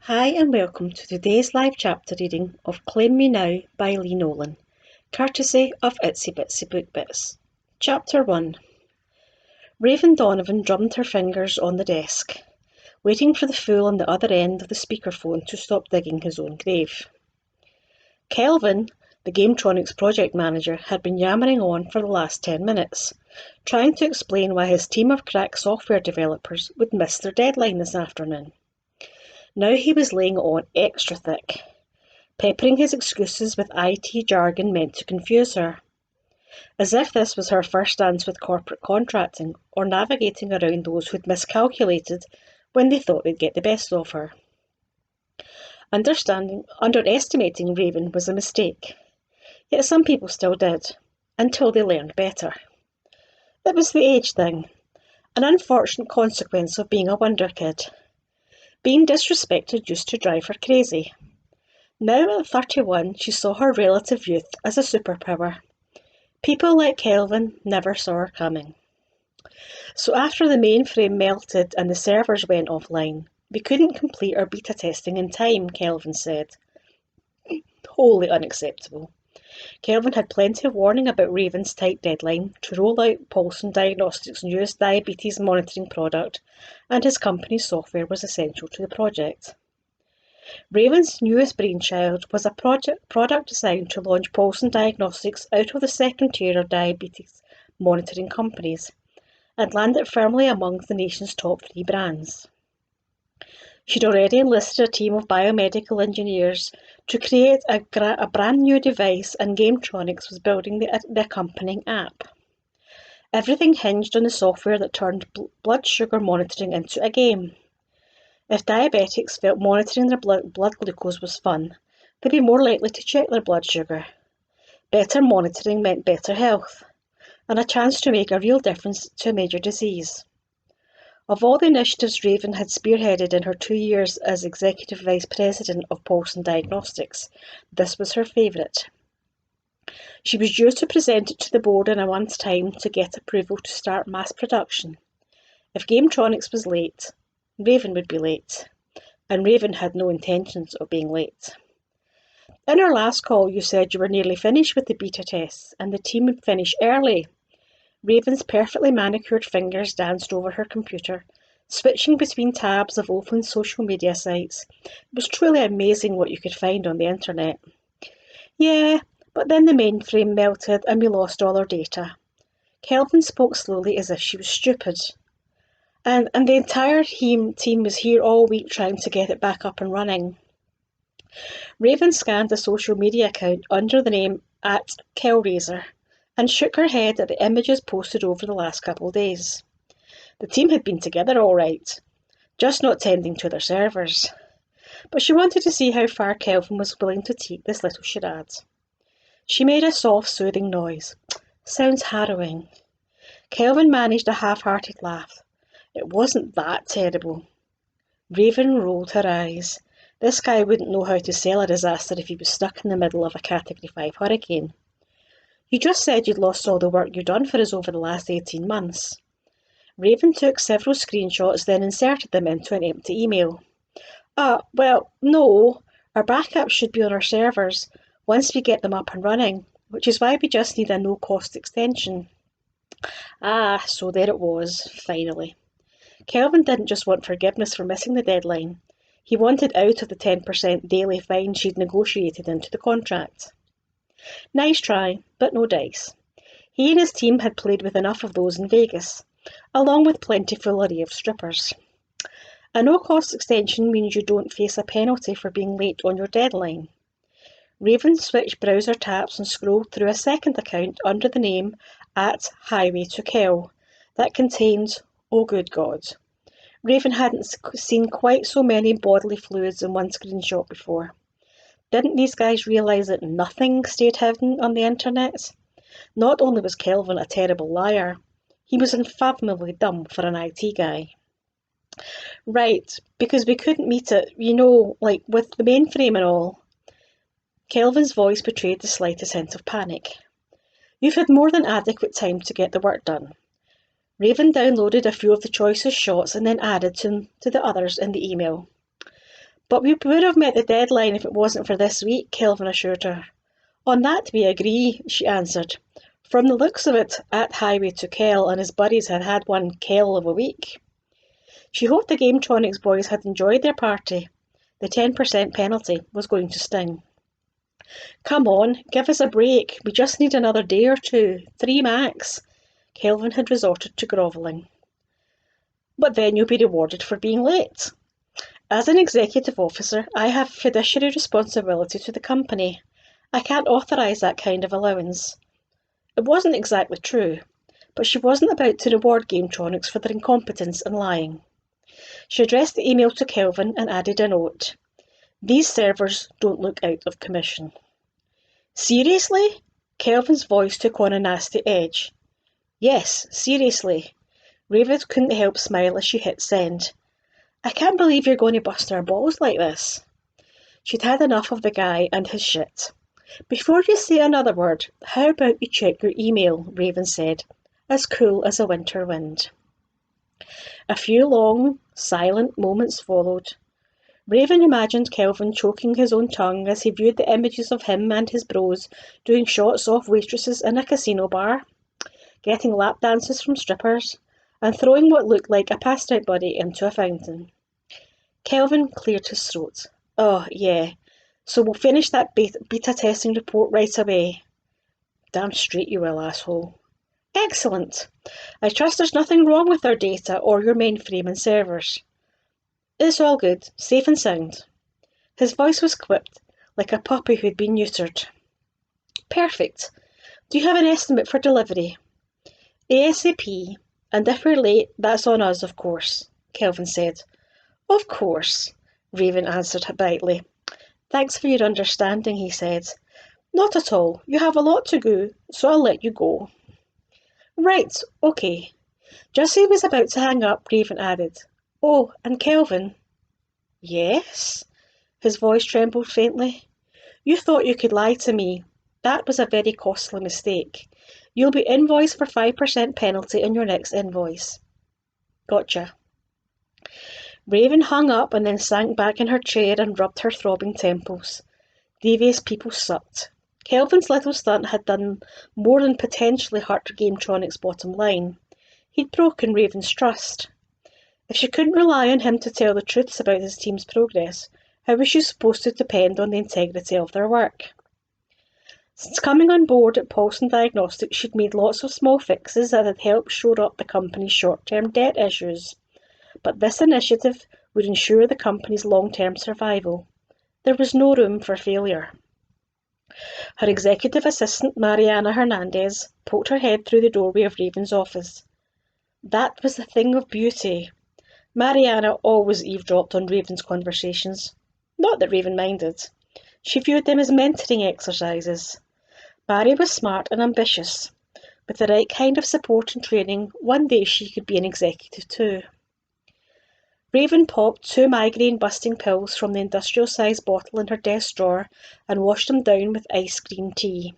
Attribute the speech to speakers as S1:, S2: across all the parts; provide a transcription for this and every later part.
S1: Hi and welcome to today's live chapter reading of Claim Me Now by Lea Nolan, courtesy of Itsy Bitsy Book Bits. Chapter 1. Raven Donovan drummed her fingers on the desk, waiting for the fool on the other end of the speakerphone to stop digging his own grave. Kelvin, the Gametronics project manager, had been yammering on for the last 10 minutes, trying to explain why his team of crack software developers would miss their deadline this afternoon. Now he was laying it on extra thick, peppering his excuses with IT jargon meant to confuse her, as if this was her first dance with corporate contracting or navigating around those who'd miscalculated when they thought they'd get the best of her. Underestimating Raven was a mistake, yet some people still did, until they learned better. It was the age thing, an unfortunate consequence of being a wonder kid. Being disrespected used to drive her crazy. Now at 31, she saw her relative youth as a superpower. People like Kelvin never saw her coming. So after the mainframe melted and the servers went offline, we couldn't complete our beta testing in time, Kelvin said. Wholly unacceptable. Kelvin had plenty of warning about Raven's tight deadline to roll out Paulson Diagnostics' newest diabetes monitoring product, and his company's software was essential to the project. Raven's newest brainchild was a product designed to launch Paulson Diagnostics out of the second tier of diabetes monitoring companies and land it firmly among the nation's top 3 brands. She'd already enlisted a team of biomedical engineers to create a brand new device, and Gametronics was building the accompanying app. Everything hinged on the software that turned blood sugar monitoring into a game. If diabetics felt monitoring their blood glucose was fun, they'd be more likely to check their blood sugar. Better monitoring meant better health, and a chance to make a real difference to a major disease. Of all the initiatives Raven had spearheaded in her 2 years as Executive Vice President of Paulson Diagnostics, this was her favourite. She was due to present it to the board in a month's time to get approval to start mass production. If Gametronics was late, Raven would be late, and Raven had no intentions of being late. In our last call, you said you were nearly finished with the beta tests, and the team would finish early. Raven's perfectly manicured fingers danced over her computer, switching between tabs of open social media sites. It was truly amazing what you could find on the internet. Yeah, but then the mainframe melted and we lost all our data. Kelvin spoke slowly as if she was stupid. And the entire team was here all week trying to get it back up and running. Raven scanned a social media account under the name @Kelraiser and shook her head at the images posted over the last couple of days. The team had been together all right, just not tending to their servers. But she wanted to see how far Kelvin was willing to take this little charade. She made a soft, soothing noise. Sounds harrowing. Kelvin managed a half-hearted laugh. It wasn't that terrible. Raven rolled her eyes. This guy wouldn't know how to sell a disaster if he was stuck in the middle of a Category 5 hurricane. You just said you'd lost all the work you'd done for us over the last 18 months. Raven took several screenshots, then inserted them into an empty email. Well, no. Our backups should be on our servers once we get them up and running, which is why we just need a no-cost extension. So there it was, finally. Kelvin didn't just want forgiveness for missing the deadline. He wanted out of the 10% daily fine she'd negotiated into the contract. Nice try, but no dice. He and his team had played with enough of those in Vegas, along with plentiful array of strippers. A no-cost extension means you don't face a penalty for being late on your deadline. Raven switched browser tabs and scrolled through a second account under the name @Highway2Kel that contained, oh good God. Raven hadn't seen quite so many bodily fluids in one screenshot before. Didn't these guys realise that nothing stayed hidden on the internet? Not only was Kelvin a terrible liar, he was unfathomably dumb for an IT guy. Right, because we couldn't meet it, like with the mainframe and all. Kelvin's voice betrayed the slightest hint of panic. You've had more than adequate time to get the work done. Raven downloaded a few of the choicest shots and then added to the others in the email. But we would have met the deadline if it wasn't for this week, Kelvin assured her. On that we agree, she answered. From the looks of it, At Highway to Kel and his buddies had had one Kel of a week. She hoped the Gametronics boys had enjoyed their party. The 10% penalty was going to sting. Come on, give us a break. We just need another day or two. 3 max. Kelvin had resorted to grovelling. But then you'll be rewarded for being late. As an executive officer, I have fiduciary responsibility to the company. I can't authorise that kind of allowance. It wasn't exactly true, but she wasn't about to reward Gametronics for their incompetence and lying. She addressed the email to Kelvin and added a note. These servers don't look out of commission. Seriously? Kelvin's voice took on a nasty edge. Yes, seriously. Raven couldn't help smile as she hit send. I can't believe you're going to bust our balls like this. She'd had enough of the guy and his shit. Before you say another word, how about you check your email, Raven said, as cool as a winter wind. A few long, silent moments followed. Raven imagined Kelvin choking his own tongue as he viewed the images of him and his bros doing shots off waitresses in a casino bar, getting lap dances from strippers, and throwing what looked like a passed-out body into a fountain. Kelvin cleared his throat. Oh, yeah. So we'll finish that beta testing report right away. Damn straight you will, asshole. Excellent. I trust there's nothing wrong with our data or your mainframe and servers. It's all good, safe and sound. His voice was clipped, like a puppy who'd been neutered. Perfect. Do you have an estimate for delivery? ASAP, and if we're late, that's on us, of course, Kelvin said. Of course, Raven answered brightly. Thanks for your understanding, he said. Not at all. You have a lot to do, so I'll let you go. Right, okay. Just as he was about to hang up, Raven added, Oh, and Kelvin. Yes? His voice trembled faintly. You thought you could lie to me. That was a very costly mistake. You'll be invoiced for 5% penalty in your next invoice. Gotcha. Raven hung up and then sank back in her chair and rubbed her throbbing temples. Devious people sucked. Kelvin's little stunt had done more than potentially hurt Gametronic's bottom line. He'd broken Raven's trust. If she couldn't rely on him to tell the truths about his team's progress, how was she supposed to depend on the integrity of their work? Since coming on board at Paulson Diagnostics, she'd made lots of small fixes that had helped shore up the company's short-term debt issues. But this initiative would ensure the company's long-term survival. There was no room for failure. Her executive assistant, Mariana Hernandez, poked her head through the doorway of Raven's office. That was the thing of beauty. Mariana always eavesdropped on Raven's conversations. Not that Raven minded. She viewed them as mentoring exercises. Barry was smart and ambitious. With the right kind of support and training, one day she could be an executive too. Raven popped 2 migraine-busting pills from the industrial-sized bottle in her desk drawer and washed them down with iced green tea.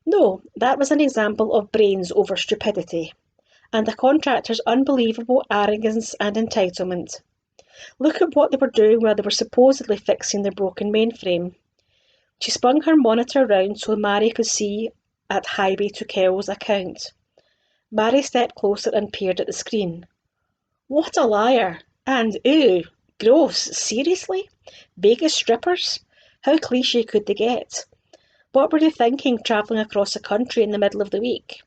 S1: No, that was an example of brains over stupidity, and a contractor's unbelievable arrogance and entitlement. Look at what they were doing while they were supposedly fixing their broken mainframe. She spun her monitor round so Mary could see At Highway to Kel's account. Mary stepped closer and peered at the screen. What a liar! And, ew, gross, seriously? Vegas strippers? How cliché could they get? What were they thinking travelling across the country in the middle of the week?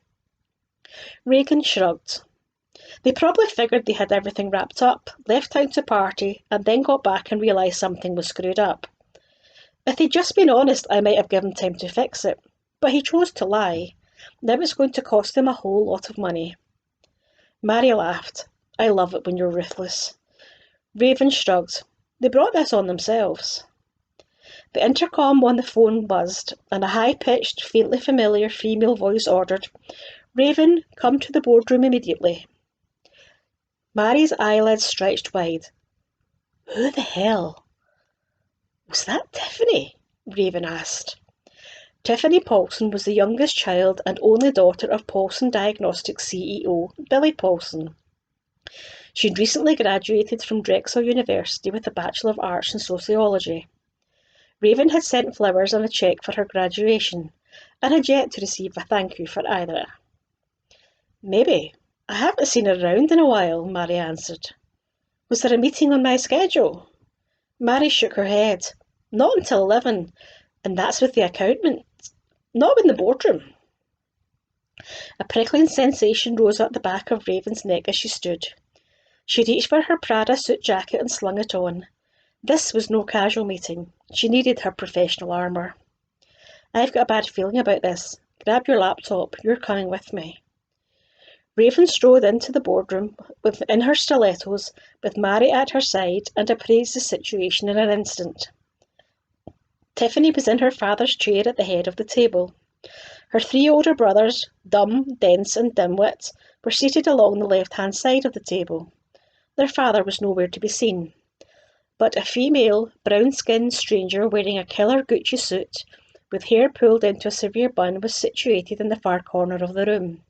S1: Reagan shrugged. They probably figured they had everything wrapped up, left town to party, and then got back and realised something was screwed up. If they'd just been honest, I might have given time to fix it. But he chose to lie. Now it's going to cost him a whole lot of money. Mary laughed. I love it when you're ruthless. Raven shrugged. They brought this on themselves. The intercom on the phone buzzed, and a high-pitched, faintly familiar female voice ordered, Raven, come to the boardroom immediately. Mary's eyelids stretched wide. Who the hell? Was that Tiffany? Raven asked. Tiffany Paulson was the youngest child and only daughter of Paulson Diagnostics CEO, Billy Paulson. She'd recently graduated from Drexel University with a Bachelor of Arts in Sociology. Raven had sent flowers and a cheque for her graduation, and had yet to receive a thank you for either. "Maybe. I haven't seen her around in a while," Mary answered. "Was there a meeting on my schedule?" Mary shook her head. "Not until 11, and that's with the accountant. Not in the boardroom." A prickling sensation rose up the back of Raven's neck as she stood. She reached for her Prada suit jacket and slung it on. This was no casual meeting. She needed her professional armour. "I've got a bad feeling about this. Grab your laptop. You're coming with me." Raven strode into the boardroom in her stilettos, with Mary at her side, and appraised the situation in an instant. Tiffany was in her father's chair at the head of the table. Her 3 older brothers, dumb, dense, and dimwits, were seated along the left-hand side of the table. Their father was nowhere to be seen, but a female, brown-skinned stranger wearing a killer Gucci suit, with hair pulled into a severe bun, was situated in the far corner of the room.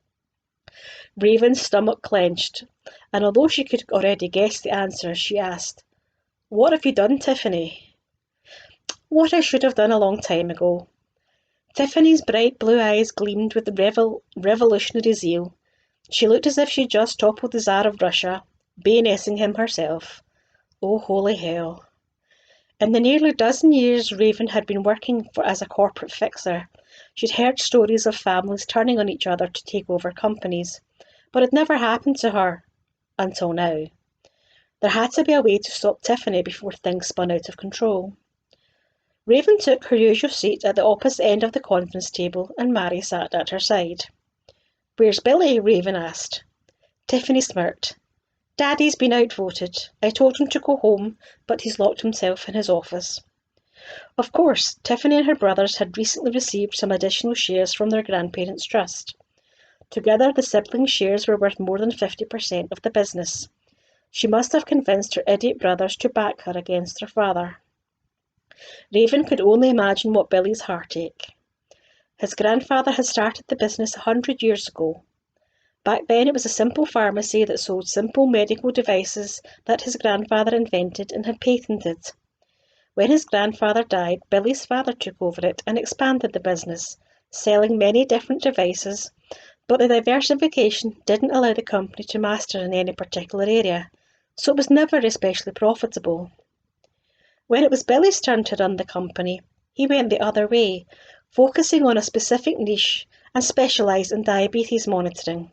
S1: Raven's stomach clenched, and although she could already guess the answer, she asked, "What have you done, Tiffany?" "What I should have done a long time ago." Tiffany's bright blue eyes gleamed with revolutionary zeal. She looked as if she'd just toppled the Tsar of Russia, bayoneting him herself. Oh, holy hell. In the nearly dozen years Raven had been working as a corporate fixer, she'd heard stories of families turning on each other to take over companies, but it never happened to her, until now. There had to be a way to stop Tiffany before things spun out of control. Raven took her usual seat at the opposite end of the conference table, and Mary sat at her side. "Where's Billy?" Raven asked. Tiffany smirked. "Daddy's been outvoted. I told him to go home, but he's locked himself in his office." Of course, Tiffany and her brothers had recently received some additional shares from their grandparents' trust. Together, the siblings' shares were worth more than 50% of the business. She must have convinced her idiot brothers to back her against their father. Raven could only imagine what Billy's heartache. His grandfather had started the business 100 years ago. Back then it was a simple pharmacy that sold simple medical devices that his grandfather invented and had patented. When his grandfather died, Billy's father took over it and expanded the business, selling many different devices, but the diversification didn't allow the company to master in any particular area, so it was never especially profitable. When it was Billy's turn to run the company, he went the other way, focusing on a specific niche and specialised in diabetes monitoring.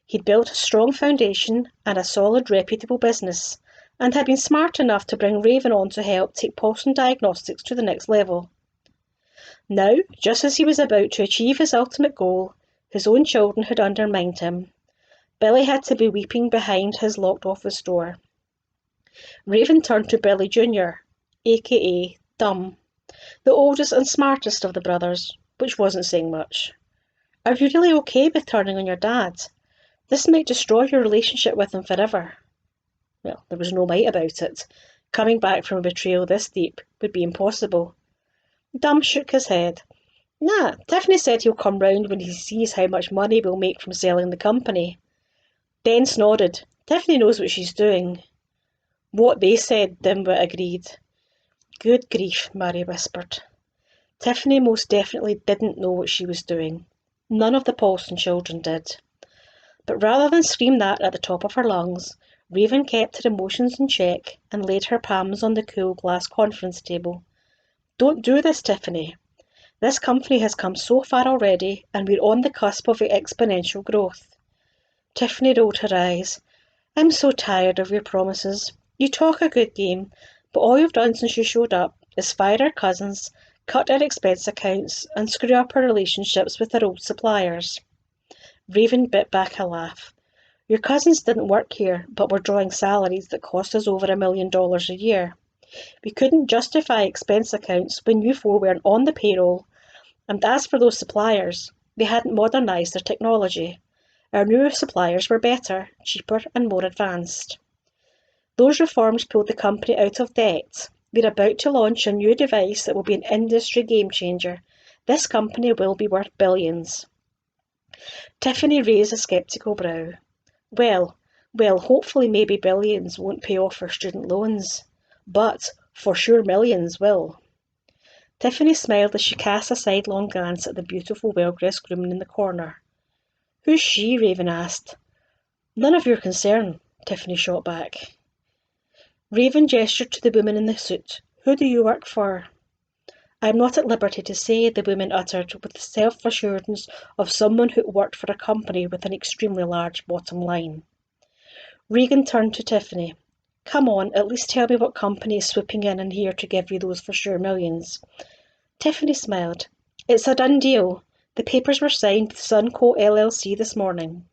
S1: He'd built a strong foundation and a solid, reputable business, and had been smart enough to bring Raven on to help take Paulson Diagnostics to the next level. Now, just as he was about to achieve his ultimate goal, his own children had undermined him. Billy had to be weeping behind his locked office door. Raven turned to Billy Jr., aka Dumb, the oldest and smartest of the brothers, which wasn't saying much. "Are you really okay with turning on your dad? This might destroy your relationship with him forever." Well, there was no might about it. Coming back from a betrayal this deep would be impossible. Dumb shook his head. "Nah, Tiffany said he'll come round when he sees how much money we'll make from selling the company." Dence nodded. "Tiffany knows what she's doing." "What they said," Dimwit agreed. "Good grief," Mary whispered. Tiffany most definitely didn't know what she was doing. None of the Paulson children did. But rather than scream that at the top of her lungs, Raven kept her emotions in check and laid her palms on the cool glass conference table. "Don't do this, Tiffany. This company has come so far already, and we're on the cusp of exponential growth." Tiffany rolled her eyes. "I'm so tired of your promises. You talk a good game, but all you've done since you showed up is fire our cousins, cut our expense accounts, and screw up our relationships with our old suppliers." Raven bit back a laugh. "Your cousins didn't work here, but were drawing salaries that cost us over $1 million a year. We couldn't justify expense accounts when you four weren't on the payroll, and as for those suppliers, they hadn't modernised their technology. Our newer suppliers were better, cheaper, and more advanced. Those reforms pulled the company out of debt. We're about to launch a new device that will be an industry game-changer. This company will be worth billions." Tiffany raised a sceptical brow. "Well, Well, hopefully maybe billions won't pay off her student loans, but for sure millions will. Tiffany smiled as she cast a sidelong glance at the beautiful, well-dressed groom in the corner. Who's she? Raven asked. None of your concern, Tiffany shot back. Raven gestured to the woman in the suit. Who do you work for? I am not at liberty to say, the woman uttered, with the self-assurance of someone who worked for a company with an extremely large bottom line. Regan turned to Tiffany. Come on, at least tell me what company is swooping in here to give you those for sure millions. Tiffany smiled. It's a done deal. The papers were signed with Sunco LLC this morning.